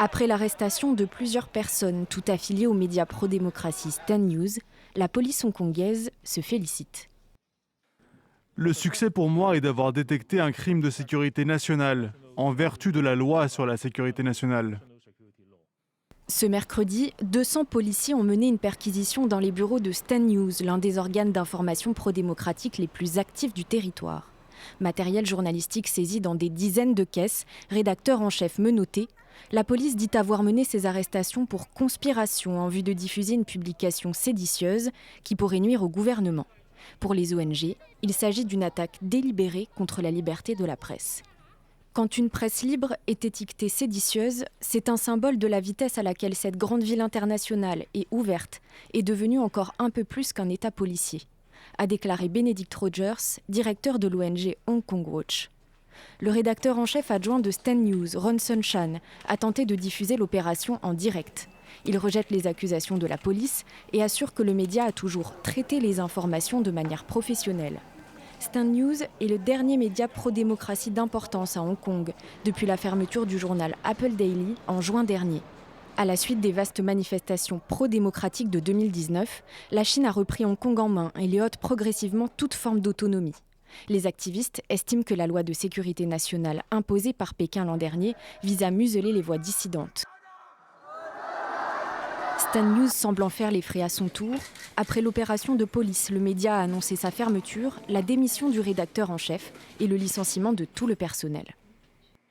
Après l'arrestation de plusieurs personnes, toutes affiliées aux médias pro-démocratie Stand News, la police hongkongaise se félicite. Le succès pour moi est d'avoir détecté un crime de sécurité nationale, en vertu de la loi sur la sécurité nationale. Ce mercredi, 200 policiers ont mené une perquisition dans les bureaux de Stand News, l'un des organes d'information pro-démocratique les plus actifs du territoire. Matériel journalistique saisi dans des dizaines de caisses, rédacteur en chef menotté. La police dit avoir mené ces arrestations pour conspiration en vue de diffuser une publication séditieuse qui pourrait nuire au gouvernement. Pour les ONG, il s'agit d'une attaque délibérée contre la liberté de la presse. Quand une presse libre est étiquetée séditieuse, c'est un symbole de la vitesse à laquelle cette grande ville internationale et ouverte est devenue encore un peu plus qu'un État policier, a déclaré Benedict Rogers, directeur de l'ONG Hong Kong Watch. Le rédacteur en chef adjoint de Stand News, Ron Sunchan, a tenté de diffuser l'opération en direct. Il rejette les accusations de la police et assure que le média a toujours traité les informations de manière professionnelle. Stand News est le dernier média pro-démocratie d'importance à Hong Kong, depuis la fermeture du journal Apple Daily en juin dernier. À la suite des vastes manifestations pro-démocratiques de 2019, la Chine a repris Hong Kong en main et lui ôte progressivement toute forme d'autonomie. Les activistes estiment que la loi de sécurité nationale imposée par Pékin l'an dernier vise à museler les voix dissidentes. Stand News semble en faire les frais à son tour. Après l'opération de police, le média a annoncé sa fermeture, la démission du rédacteur en chef et le licenciement de tout le personnel.